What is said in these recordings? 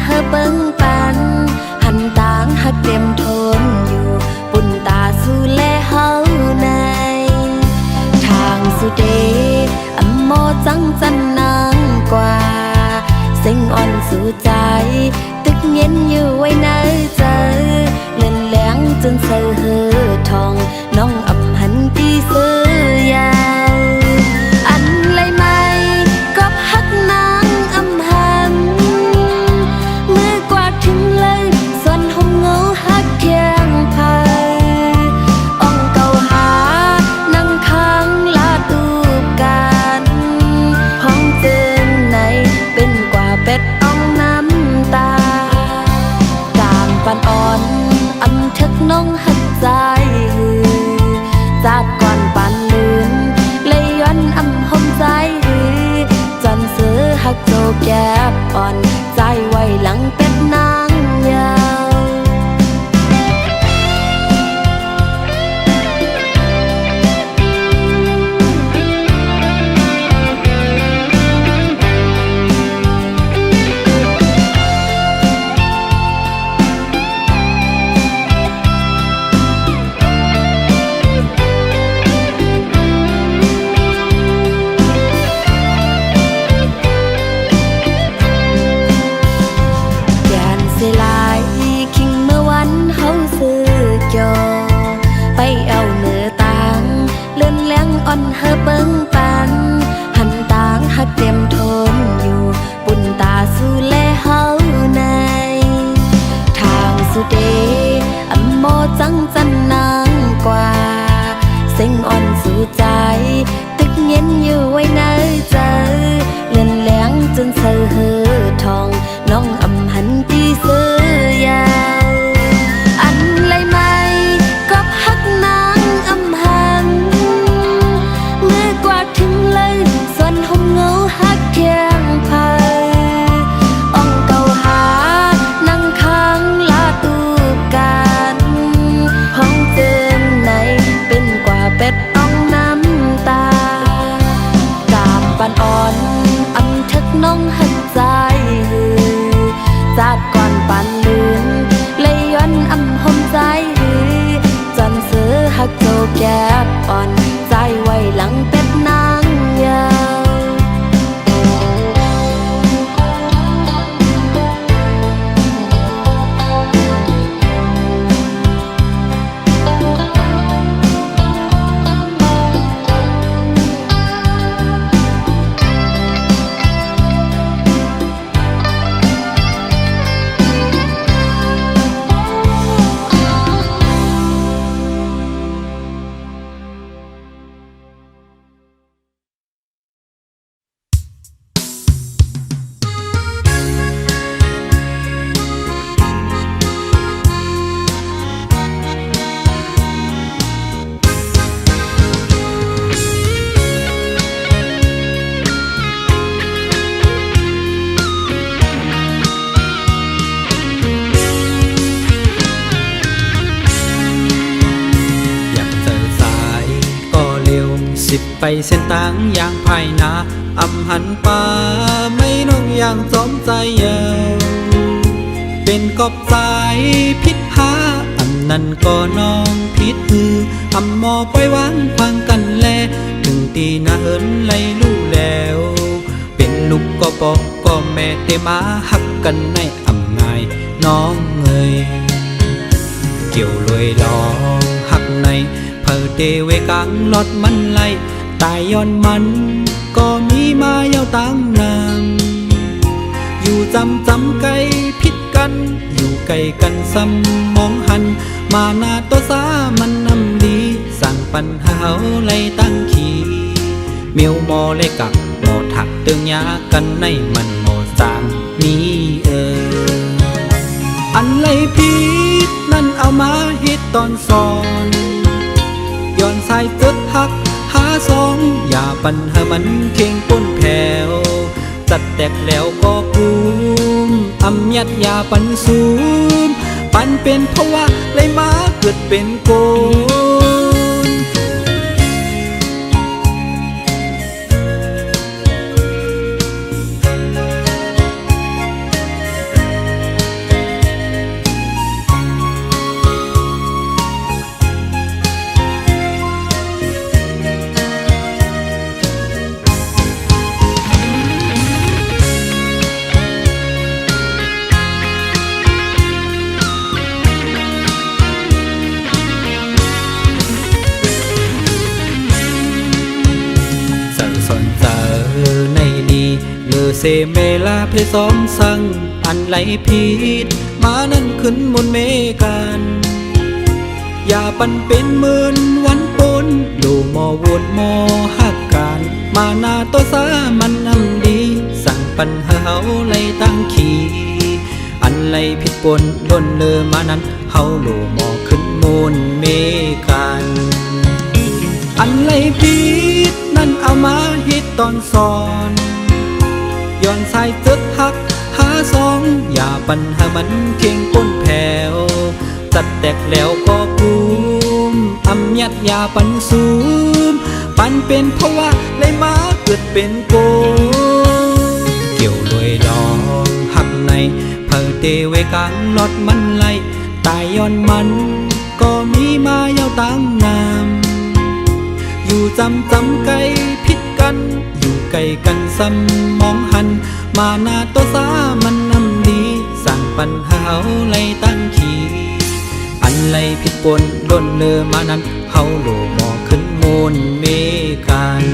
เฮอเบิ้งปันหันต่างหักเต็มทนอยู่ปุ่นตาสู่แลเฮาในทางสุเดอำโมจังจันนางกว่าเส้งอ่อนสู่ใจตึกเย็นอยู่ไว้ในใจเล่นแหลงจนเสือเฮอทองน้องอำหันตีเสือยาวอันไรไม่ก็ฮักนางอำหันมือกวาดถึงเลยส่วนห่มเงาฮักเคียงไผ่อ่องเก่าหานั่งค้างลาดูกันห้องเตือนในเป็นกว่าเป็ดอ่องน้ำตาการปันอ่อนอำทึกน้องหักใจจากก่อนปันลืนเลยย้อนอำหอมใจจนซื้อหักโจแก็บอ่อนใจไว้หลังเป็ดนางยาวอ่อนเฮอเบิ้งปันหันต่างหักเต็มทนอยู่ปุ่นตาสู่แลเฮาในทางสุเดอำโมจังจันนางกว่าเส้งอ่อนสู่ใจตึกเย็นอยู่ไว้ในใจเล่นแหลงจนเสือเฮอทองน้องอำหันตีเสือยาวอันไรไม่ก็ฮักนางอำหันถึงเลยส่วนห่มเงาฮักเคียงไผ่อ่องเก่าหานั่งค้างลาดูกันห้องเตือนในเป็นกว่าเป็ดอ่องน้ำตากามปันอ่อนอำทึกน้องหักใจจากก่อนปันลืนเลยย้อนอำหอมใจจนซื้อหักโจแก็บอ่อนใจไว้หลังเป็ดนางยาวไปเส้นทางอย่างภายนาอำหันป่าไม่น้องอย่างสมใจเยาวเป็นกอบสายพิษหาอันนั้นก็น้องพิษอำหมอปล่อยวางฟังกันแลถึงตีนาเหินไล่ลู่แล้วเป็นลูกก็บอกก็แม่เตมาหักกันในอำง่ายน้องเงยเกี่ยวลอยลองหักในเผอเตเวกังลอดมันไล่ตายย้อนมันก็มีมาเย้าตั้งนานอยู่จำไกลพิษกันอยู่ไกลกันซ้ำมองหันมาหน้าตัวสามันนำดีสั่งปัญหาไล่ตั้งขีเมียวมอเลยกับหมอถักเตืองยากันในมันหมอสามมีอันไล่พิษนั่นเอามาฮิตตอนสอนย้อนสายเกิดหักหาสองอย่าปัญหามันเข่งป้นแผ่วจัดแตกแล้วก็กุมอำยัดยาปันซูมปันเป็นเพราะว่าเลยมาเกิดเป็นโกน เสเมลาเพซ้อมสั่งอันไหลผิดมานั่นขึ้นมนเมกันอย่าปันเป็นหมื่นวันปนดูหมอวนหมอหักกันมาหน้าตัวสามันนำดีสั่งปัญหาเฮาไล่ตั้งขีอันไหลผิดปนล้นเลอมานั้นเฮาโลหมอขึ้นมนเมกันอันไหลผิดนั่นเอามาฮิตตอนสอนย้อนสายจึกหักหาสองอย่าปัญหามันเข่งป้นแผ่วจัดแตกแล้วก็กุมอำยัดยาปันซูมปันเป็นเพราะว่าเลยมาเกิดเป็นโกเกี่ยวลอยลองหักในเพอเตเวกลางลอดมันไหลตายย้อนมันก็มีมาเยาวตั้งนามอยู่จำไกลพิดกันอยู่ไกลกันซ้ำมองหันมาหน้าตัวสามันนำดีสั่งปัญหาไล่ตั้งขีอันไหลผิดปนล้นเลอมานั้นเฮาโลหมอขึ้นมนเมกัน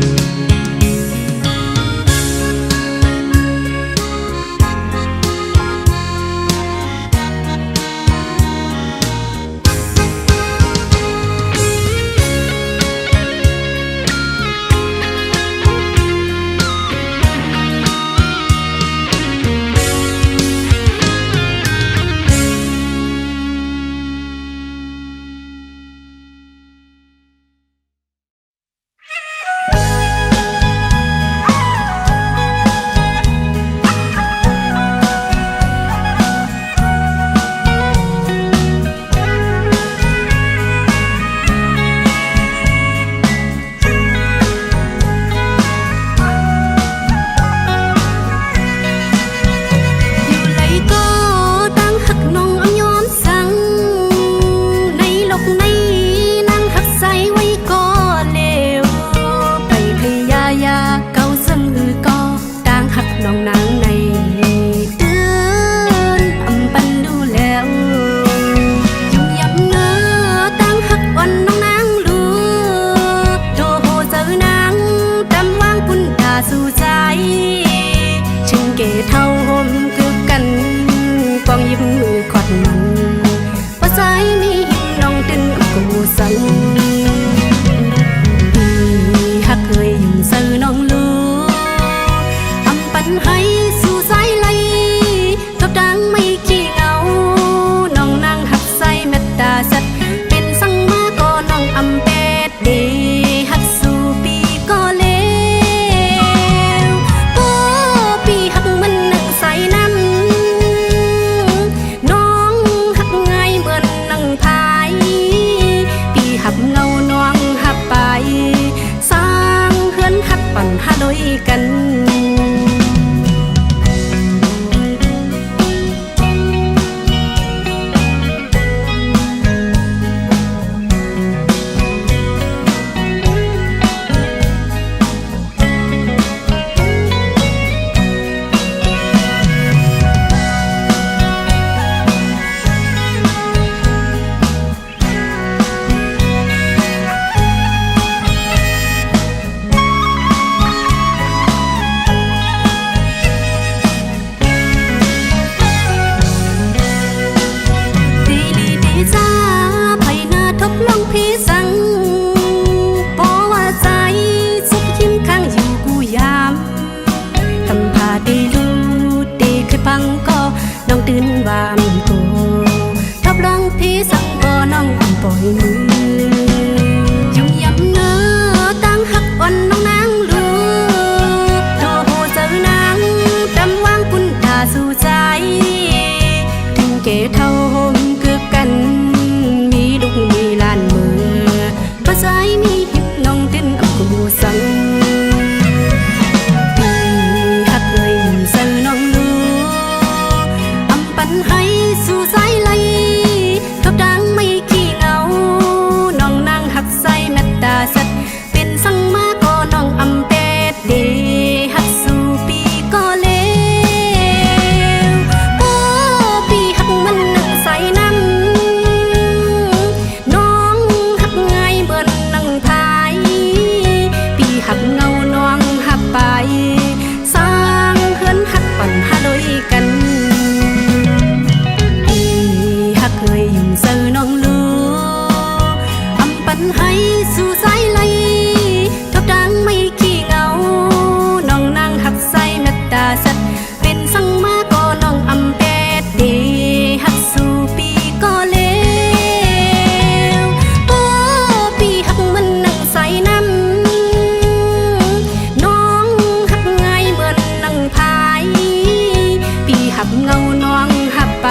องหับไป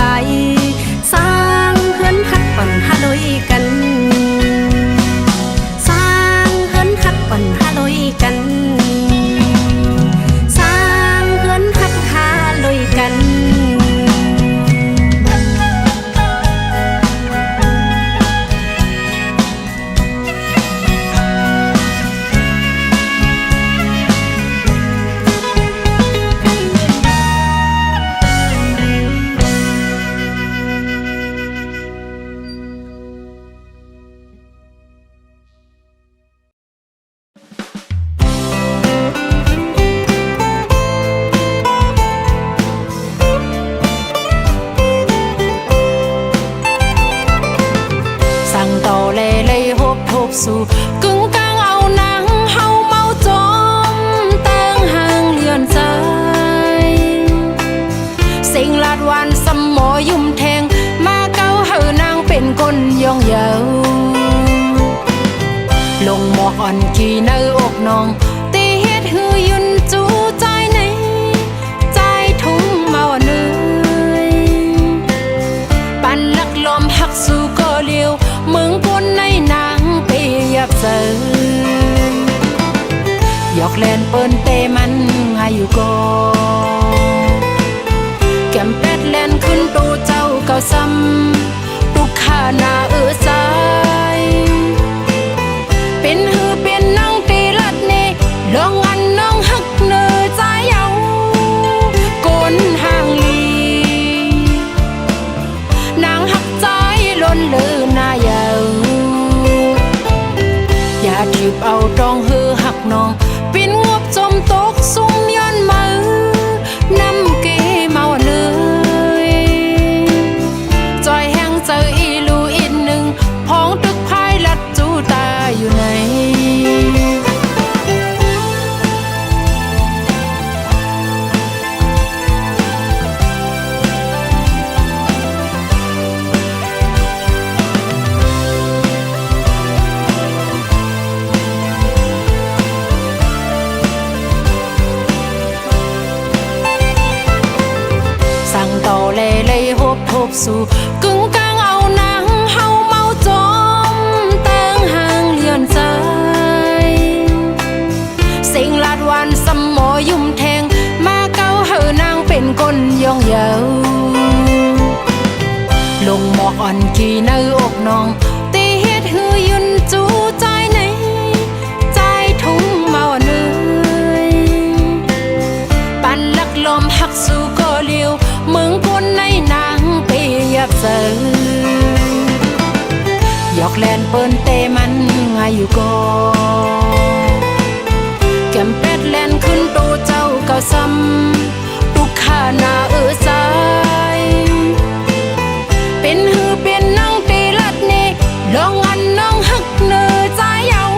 สร้างเฮือนฮักปั่นฮาลอยกันสร้างเฮือนฮักปั่นฮาลอยกันสร้างเฮือนฮักฮาลอยกัน สู่กึ่งกลางเอาหนังเฮาเมาจอมตั้งห่างเลือนใจสิ่งลาดวันสมหมอยุ่มแทงมาเก้าเฮานางเป็นคนย่องเยาลงหมอกอ่อนกี่ในอกน้องตีเฮ็ดหือยุนจูใจในใจทุ่งเมาเนยปั่นลักลมหักสู่ก็เลี้ยวมึงปนในนางเปียบเสยหยอกเล่นเปิ้นเตมันหายอยู่ก่อแก้มเป็ดเล่นขึ้นตูเจ้าเก่าซ้ำตุกขาหน้าใจเป็นหือเป็นน้องตีลัดเนลองอันน้องหักเนอใจเอาโกนห่างลีนางหักใจล้นเลือหน้าเยาอย่าทิบเอาตองหือหักน้องปินงบจมตกสุ่มย้อนมือนำเกเมาเนยจอยแห้งเจออีลูอีกหนึ่งพ้องตึกพายลัดจูตาอยู่ไหนต่อเล่เล่ฮบทบสู่กึ่งกลางเอาหนังเฮาเมาจอมตั้งห่างเลือนใจสิ่งลาดวันสมหมอยุ่มแทงมาเก้าเฮานางเป็นคนย่องเยาลงหมอกอ่อนกี่ในอกน้องตีเฮ็ดหือยุนจูใจในใจทุ่งเมาเนยปั่นลักลมหักสู่ก็เลี้ยวมึงปนในนางเปียบเสยหยอกเล่นเปิ้นเตมันหายอยู่ก่อแก้มเป็ดเล่นขึ้นตูเจ้าเก่าซ้ำตุกขาหน้าใจเป็นหือเป็นน้องตีลัดเนลองอันน้องหักเนอใจเอา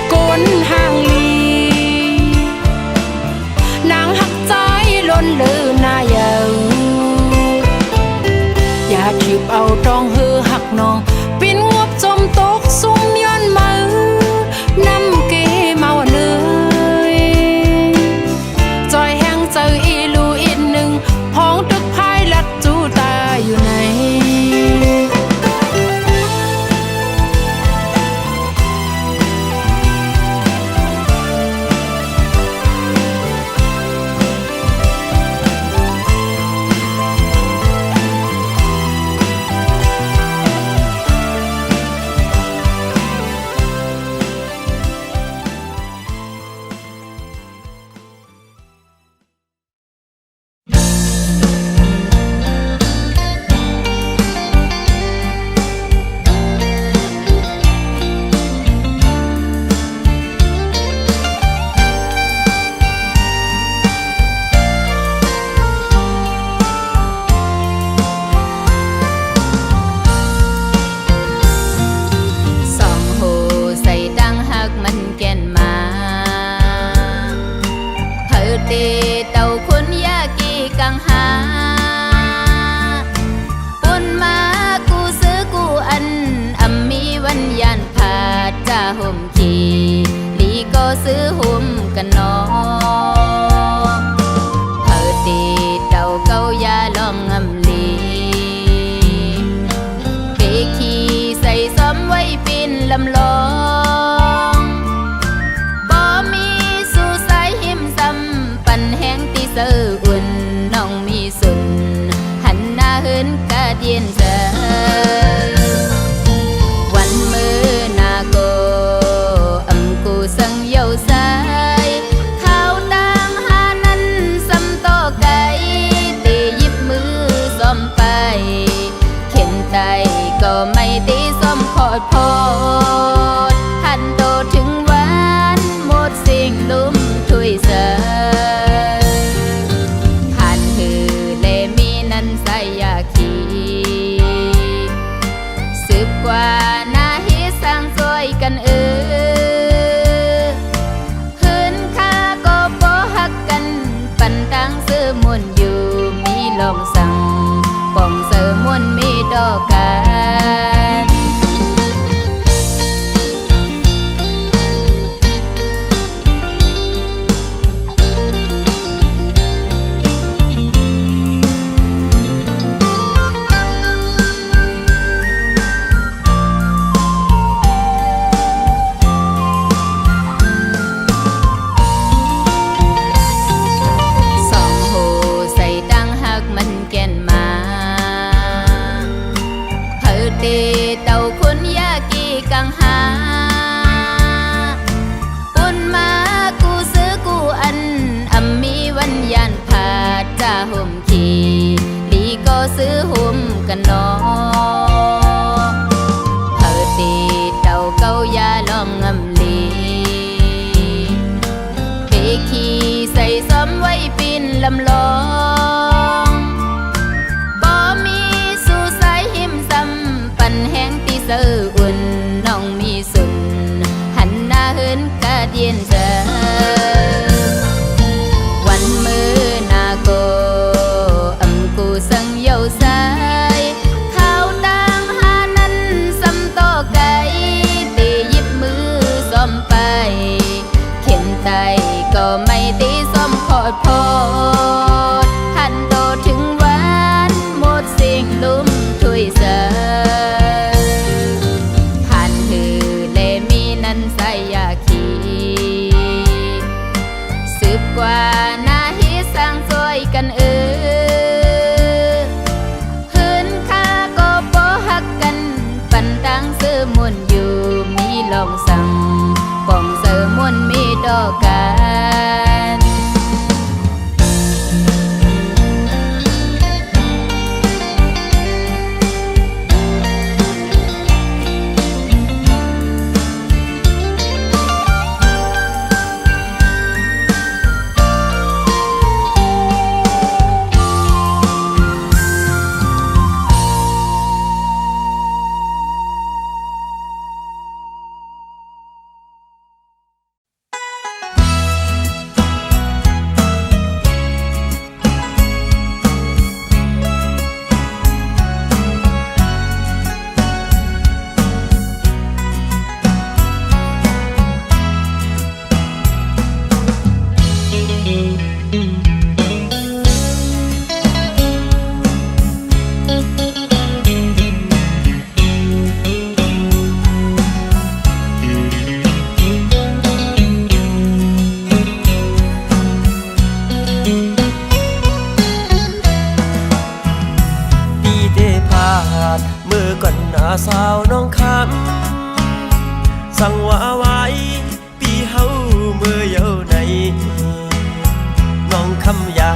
โกนห่างลีนางหักใจล้นเลือหน้าเยาอย่าทิบเอาตองหือหักน้องปินงบจมตกสุ่มย้อนมือนำเกเมาเนยจอยแห้งเจออีลูอีกหนึ่งพ้องตึกพายลัดจูตาอยู่ไหนห่มขี่ลีก็ซื้อห่มกันนอเธอตีเดาเก้ายาลอง เฮินกะเดียนเจอวันมือนาโกกูสังเยาสายข้าวต่างหานั้นสำโตไก่ตียิบมือซ้อมไปเข็นไตก็ไม่ตีซ้อมขอดพอดหันโตถึงวันหมดสิ่งลุ่มถุยเสยหันหือเลมีนั้นใส่ยาขีสืบกว่านาฮิสร้างสวยกันมวนอยู่มีลองสั่งปองเสอมวนมีดอกกันเต่าคุณยากีกังหาปุ่นมากูซื้อกูอันมีวันยานผาดจ่าห่มขี่ลีก็ซื้อห่มกันนอตีเต่าเกายาลองงำลีเพขี่ใส่ซ้อมไว้ปีนลำลองเสืออุ่นน้องมีสุนหันหน้าเฮินกะเดียนเจอวันมือนาโกกูสังเยาสายข้าวต่างหานั้นสำโตไก่ตียิบมือซ้อมไปเข็นไตก็ไม่ตีซ้อมขอดพอดหันโตถึงวันหมดสิ่งลุ่มถุยเสยกว่านาฮิสร้างสวยกันหืนค่าก็บ่ฮักกันปันตังซื้อมวนอยู่มีลองสั่งปองเสอมวนมีดอกกัน สาวน้องคำสั่งว่าไว้ปีเฮาเมื่อเยาในน้องคำยา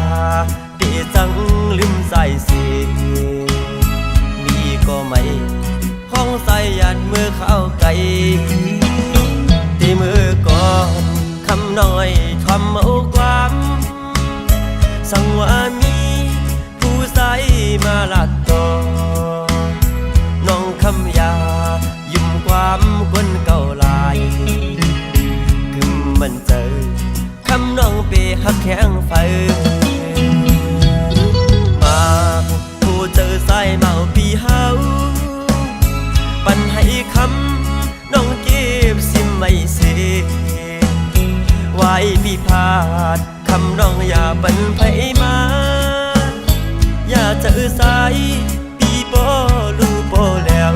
เดจังลืมใส่เสียมีก็ไม่ห้องใส่ยันเมื่อเข้าไกลที่มือก่อนคำน้อยทำเอาความสั่งว่ามีผู้ใส่มาลัดต่อน้องคำยายิ้มความคนเก่าลายกึมมันเจอคำน้องเปหักแข็งไฟมาผู้เจอสายเมาปีเฮาปันให้คำน้องเก็บซิมไว้เสียไว้ปีพาดคำน้องอย่าปันไผมาอย่าเจอสายปีบ่รู้บ่แล้ว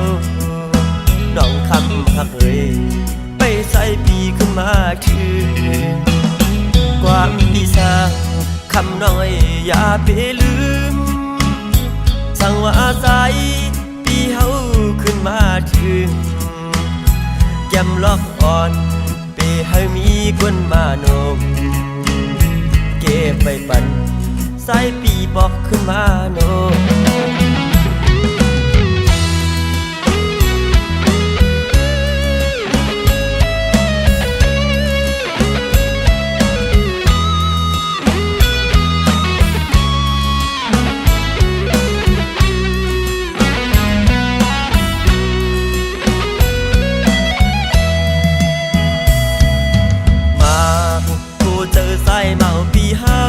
น้องคำหักเอ่ยไปใส่ปีขึ้นมาคือความปีศาจคำน้อยอย่าไปลืมสั่งว่า ำล็อกอ่อนเปให้มีกวนมาโนมเก็บไปปั่นสายปีบอกขึ้นมาโนเมาปีเฮา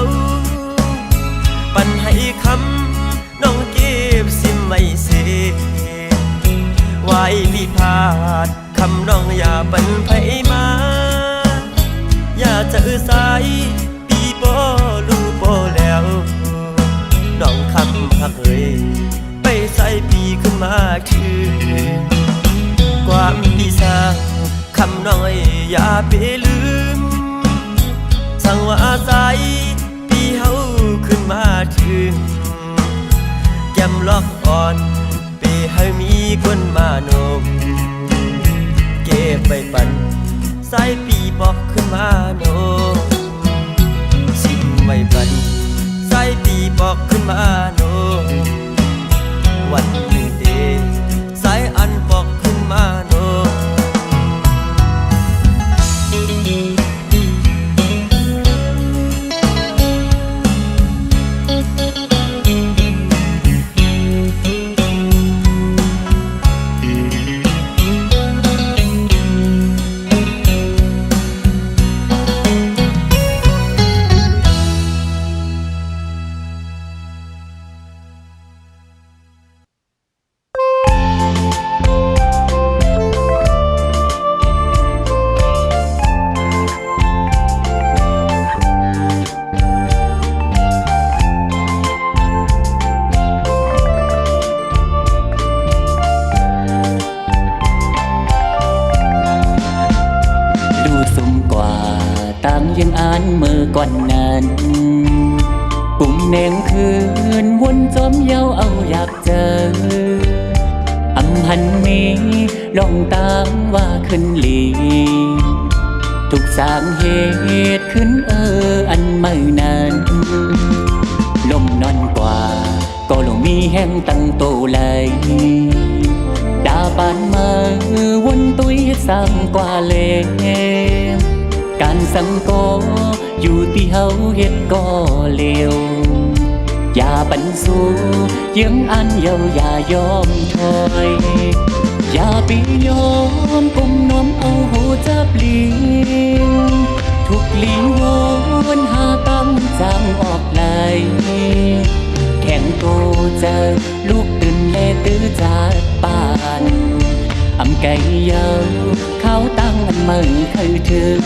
ปันให้คำน้องเก็บสิไม่เสียไว้ปีพาดคำน้องอย่าปันไผมาอย่าเจอสายปีบ่รู้บ่แล้วน้องคำพักเอ่ยไปใส่ปีขึ้นมาคือความปีสร้างคำน้อยอย่าไปลืมสั่งว่าอาศัยพี่เฮาขึ้นมาถึงแก้มล็อกอ่อนเปให้มีคนมาโนมเก็บไปปั่นสายปีบอกขึ้นมาโนมสิ่งไม่ปั่นสายปีบอกขึ้นมาโนมวันหนึ่งเดสายอันบอกขึ้นมาโนมยังอ่านมือก่อนนั้นปุ่มแนงคืนวนจอมเย้าเอาอยากเจออำหันนี้ลองตามว่าขึ้นลีทุกสางเหตุขึ้นอันไม่นานลมนอนกว่าก็ลงมีแห้งตั้งโตเลยดาปานมาวนตุยสามกว่าเลการสังกออยู่ที่เฮาเฮ็ดก็เลวอย่าปันสู้ยังอันเยาอย่ายอมถอยอย่าไปยอมกุมน้อมเอาหูจับลิงทุกลีวนหาตั้งจางออกไหลแข่งโตเจอลูกตื่นแลตื้อจากป่านอำไก่เยาเขาตั้งอันมึงเคยถึง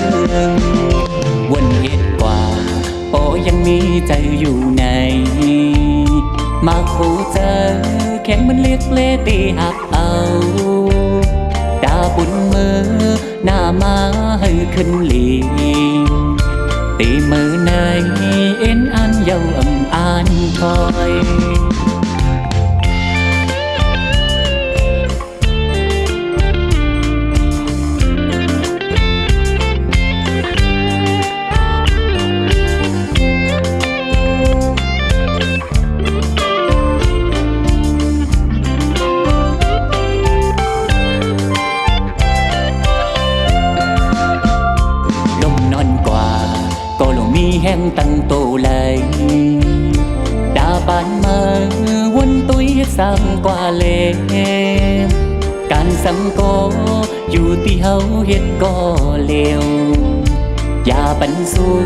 วนเหตุกว่าโอยังมีใจอยู่ในมาคู่เจอแข่งมันเรียกเล่ตีหักเอาดาบุญมือหน้ามาให้ขึ้นลีตีมือในเอ็นอันเยาอ่านคอยแห้งตั้งโตเลยดาปานมาวนตุยสามกว่าเลการสังกออยู่ที่เฮาเฮ็ดก็เลวอย่าปันสู้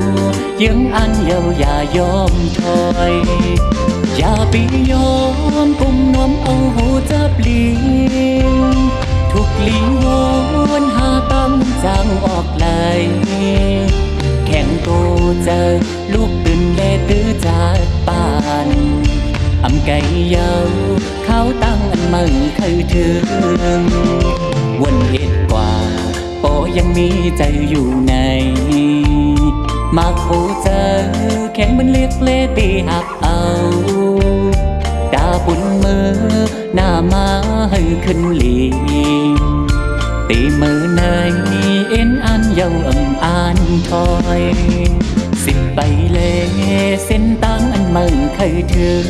ยังอันเยาอย่ายอมถอยอย่าไปยอมกุมน้อมเอาหูจับลิงทุกลีวนหาตั้งจางออกไหลแข่งโตเจอลูกตื่นแลตื้อจากป่านอำไก่เยาเขาตั้งอันมึงเคยถึงวนเหตุกว่าโอยังมีใจอยู่ในมาคู่เจอแข่งมันเรียกเล่ตีหักเอาดาบุญมือหน้ามาให้ขึ้นลี ตีมือในเอ็นอันเยาอ่านถอยสิบใบเล่เส้นตั้งอันมึงเคยถึง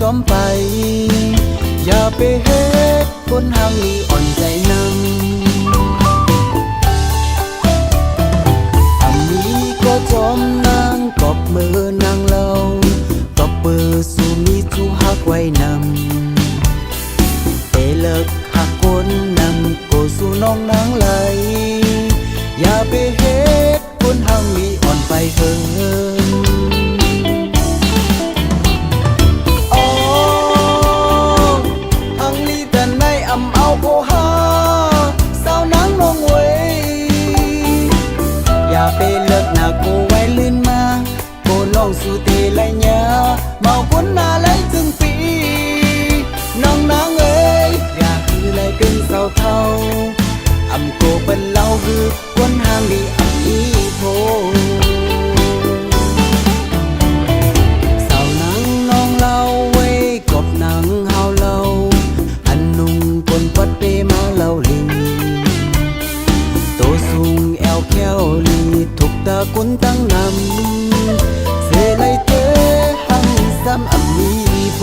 จอมไปอย่าไปเฮ็ดคนห่างนี้อ่อนใจนำอันนี้ก็จอมนางกอบมือนางเล่าตบเบอร์สู่มีจูฮักไว้นำแต่เลิกหักคนนำก็สู่น้องนางไหลอย่าไปเฮ็ดคนห่างนี้อ่อนไปเฮินโอฮาสาวนางนองเวยอย่าไปเลิกหน้ากูไว้ลื่นมาโกน้องสู่เตไลญาเมาคนหน้าไหลจึงปีน้องนางเอ้ยอย่าคือไหลเป็นเศร้าเท่าอำโกเป็นเล่าคือคนห่างดีอำอีโพสาวนางน้องเล่าเว้ยกบนางเฮาเล่าอันนุ่งคนปัดเปมาเล่าลิงโตสูงแอวแควลีถูกตากุนตั้งนำเสไลเตหังซ้ำอำมีโบ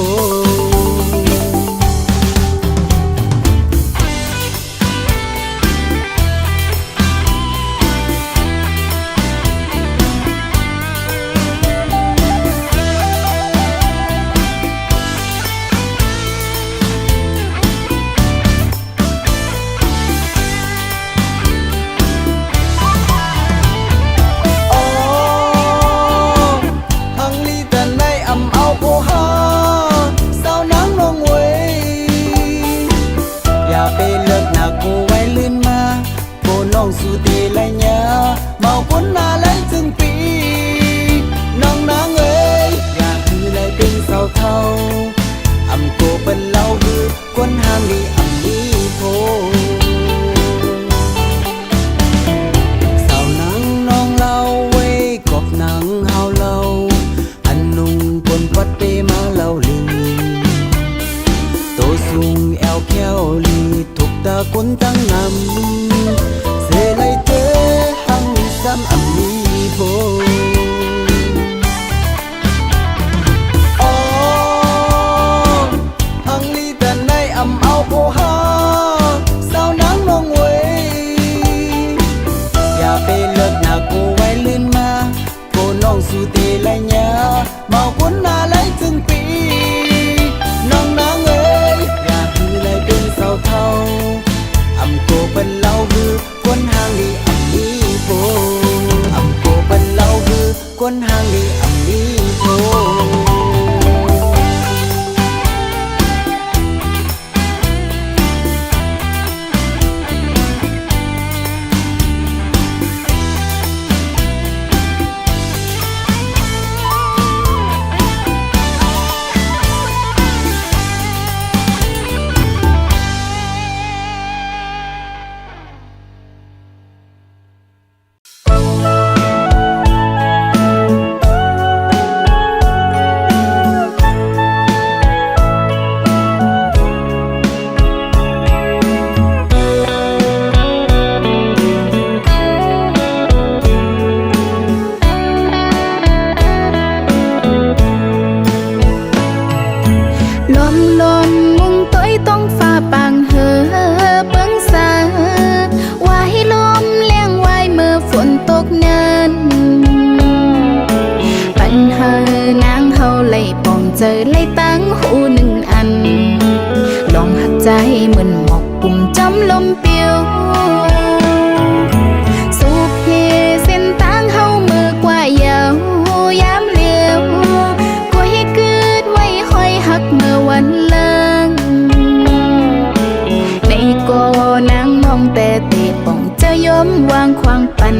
สู่เตไลญาเมาคนหน้าไหลจึงปีน้องนางเอ้ยอย่าคือไหลเป็นเศร้าเท่าอำโกเป็นเล่าคือคนห่างดีอำนี้โพสาวนางน้องเล่าเว้ยกบนางเฮาเล่าอันนุ่งคนปัดเปมาเล่าลิงโตสูงแอวแควลีถูกตาคนตั้งนำเสไลเตหังซ้ำอำมีโบอ๋อหังลีแต่ในอำเอาโพฮาสาวนางน้องเวยอย่าไปเลิกหน้ากูไว้ลื่นมาโกน้องสู่เตไลญาเมาคนหน้าไหลจึงปีน้องนางเอ้ยอย่าคือไหลเป็นเศร้าเท่าอำโกเป็นเล่าคือคนห่างดีอำนี้โบอำโกเป็นเล่า เหมือนหมอกปุ่มจำลมเปียวสูบเฮเส้นทางเฮามือกว่ายาวยามเลี้ยวก็ให้เกิดไว้คอยหักเมื่อวันเลิงในก็นางมองแต่เตะป่องจะยอมวางควางปัน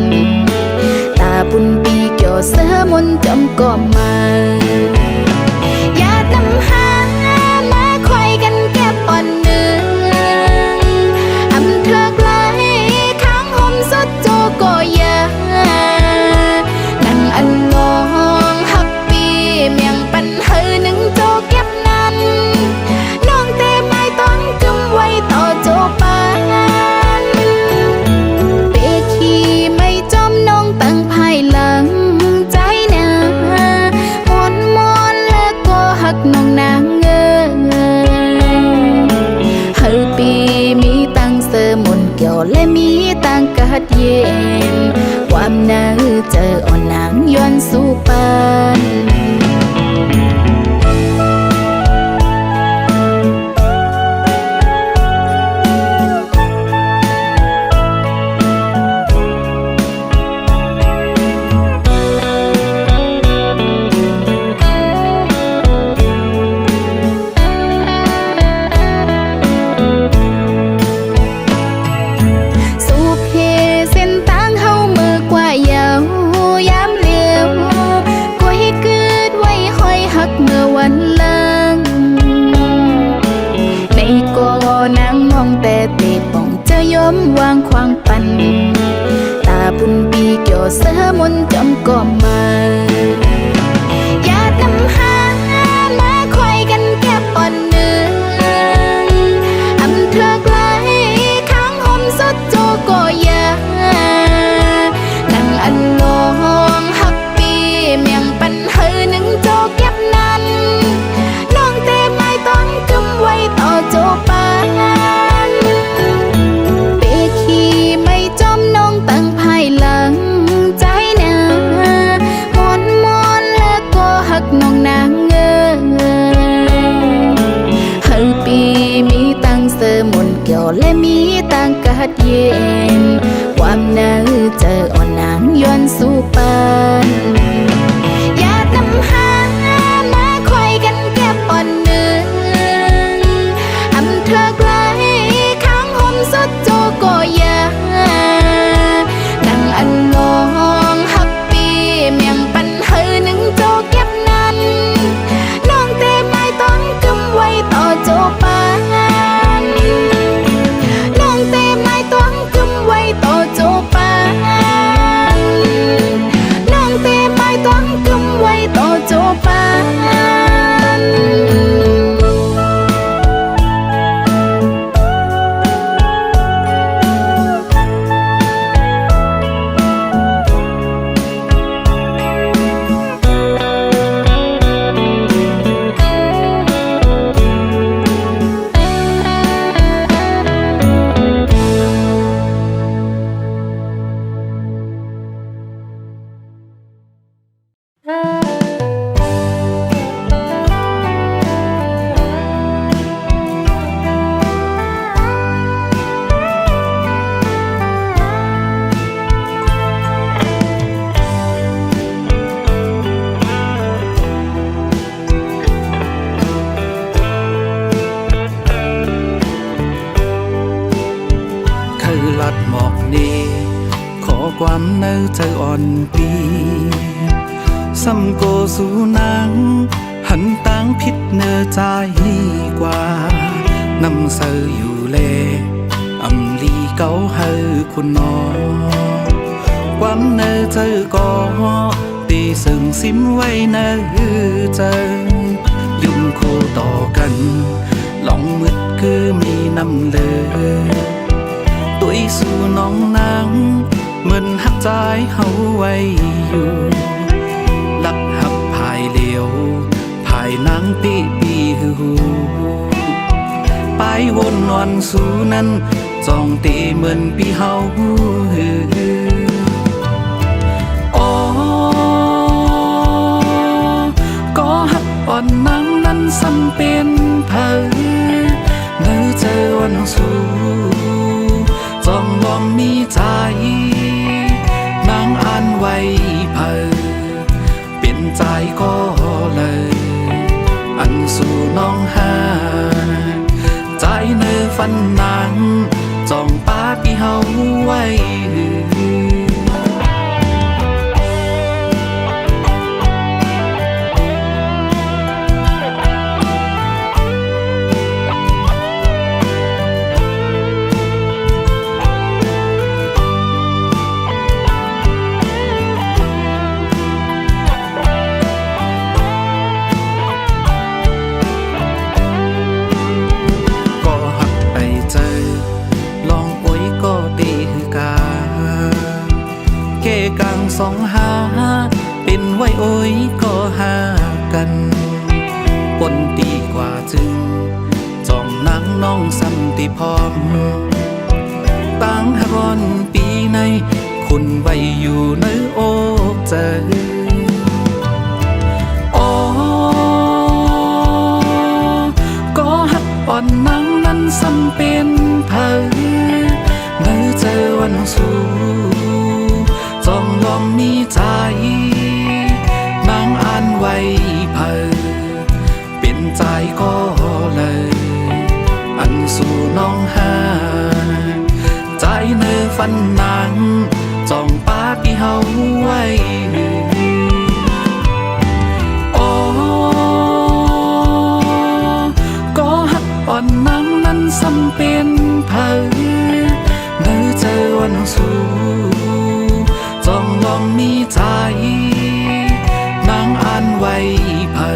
ตาบุญปีเกี่ยวเสือมนจำก็มาอย่านำหามาคอยกันแก็บอ่อนเนื้ออำเธอไกลข้างห่มสดโจก็ยานั่งอันลองหักปีเมียงปันเฮอหนึ่งโจเก็บนั้นน้องเตะไม้ต้องจุ่มไว้ต่อโจปานเปขี้ไม่จอมน้องตั้งภายหลังใจนามอนแล้วก็หักน้องนางเฮอปีมีตังเสอมนเกี่ยวและมีตังกัดเย็นความหนาวเจออ่อนนางย้อนสู่ปานสูบเฮเส้นทางเฮามือกว่ายาวยามเลี้ยวก็ให้เกิดไว้คอยหักเมื่อวันเลิงในก็นางมองแต่เตะป่องจะยอมวางควางปันตาบุญปีเกี่ยวเสือมนจำก็มาอย่านำหามาคอยกันแก็บอ่อนเนื้ออำเธอไกลข้างห่มสดโจก็ยานั่งอันลองหักปีเมียงปันเฮอหนึ่งโจเก็บนั้นน้องเตะไม้ต้องจุ่มไว้ต่อโจปานเปขี้ไม่จอมน้องตั้งภายหลังใจนามอนแล้วก็หักน้องนางเฮอปีมีตังเสอมนเกี่ยวและมีตังกัดเย็นความหนาวเจออ่อนนางย้อนสู่ปานอย่านำหามาคอยกันแก็บอ่อนเนื้ออำเธอไกลข้างห่มสดโจก็ยานั่งอันลองหักปีเมียงปันเฮอหนึ่งโจเก็บนั้นน้องเตะไม้ต้องจุ่มไว้ต่อโจปานน้องเตะไม้ต้องจุ่มไว้ต่อโจปานน้องเตะไม้ต้องจุ่มไว้ต่อโจปาน ลัดหมอกนี้ขอความเนื้อเธออ่อนปีซ้ำโกสู่นางหันต่างพิษเนื้อใจกว่านำเสออยู่เลอำลีเก่าเฮอคุณนอความเนื้อเธอก็ตีซึ่งซิมไว้เนื้อเจอยุ่งโคต่อกันลองมืดคือมีน้ำเลอตุยสู่น้องนางเหมือนหักใจเฮาไว้อยู่ลักหับภายเหลียวภายนางปีหูไปวนนอนสู่นั้นจองตีเหมือนปีเฮาอ๋อก็หักอ่อนนางนั้นซ้ำเป็นเผยเนื้อเจอ อวันสู้จองลอมมีใจนางอ่านไว้เพอเป็นใจก็เลยอันสู่น้องหาใจเนื้อฟันนางจองป้าพี่เฮาไว้สองหาเป็นไว้โอ้ยก็หากันปนดีกว่าจึงจองนางน้องสันติพร้อมตั้งหากอนปีในคุณไว้อยู่ในอกใจโอ้ก็หักอ่อนนางนั้นซ้ำเป็นเผยเมื่อเจอวันสู้จองลอมมีใจนางอ่านไว้เพอเป็นใจก็เลยอันสู่น้องหาใจเนื้อฟันนางจองป้าพี่เฮาไว้โอ้ก็หักอ่อนนางนั้นซ้ำเป็นเพอเมื่อเจอวันสู้จองลอมมีใจนางอ่านไว้เพอ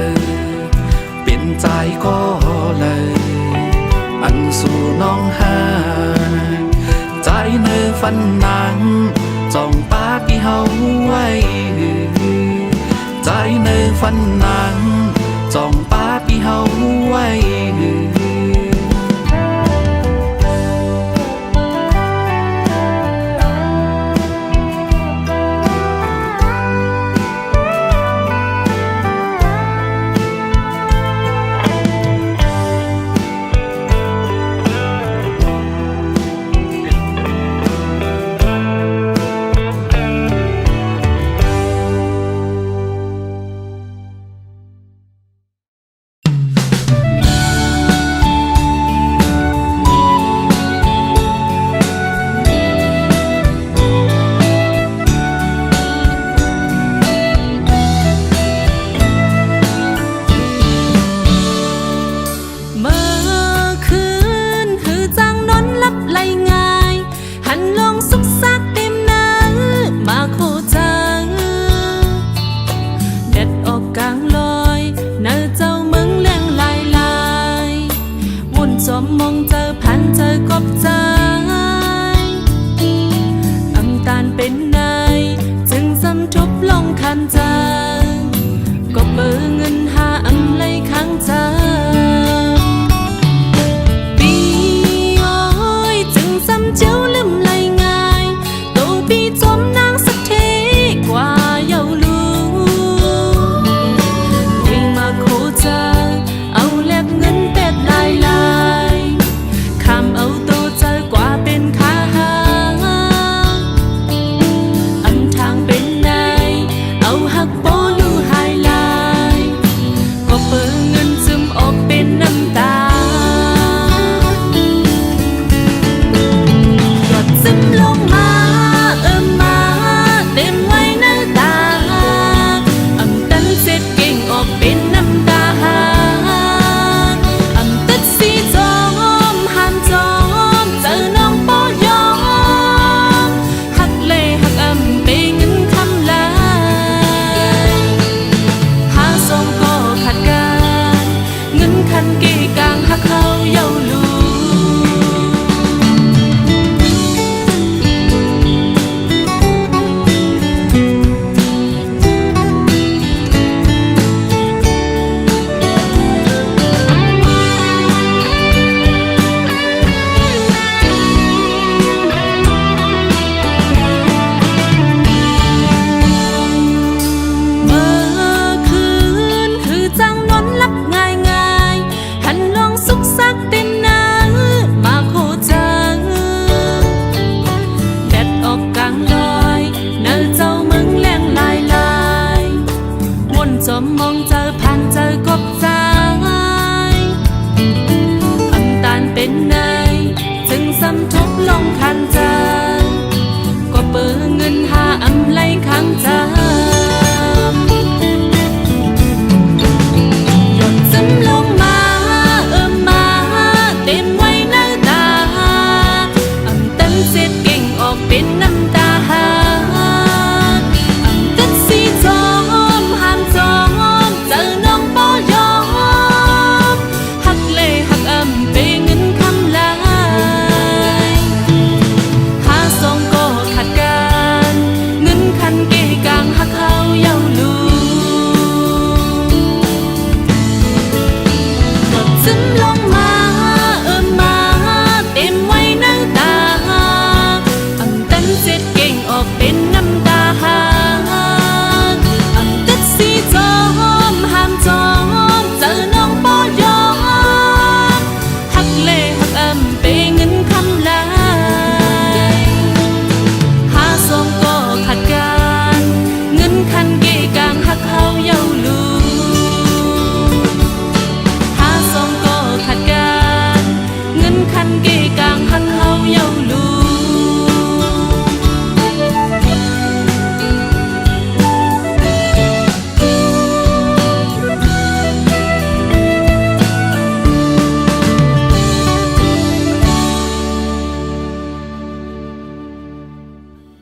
เป็นใจก็เลยอันสู่น้องหาใจเนื้อฟันนางจองป้าพี่เฮาไว้ใจเนื้อฟันนางจองป้าพี่เฮาไว้มองเจอพันเจอกบใจอังตานเป็นนายจึงสำทุบลงคันใจก็เบอเงินหาอำไลค้างใจ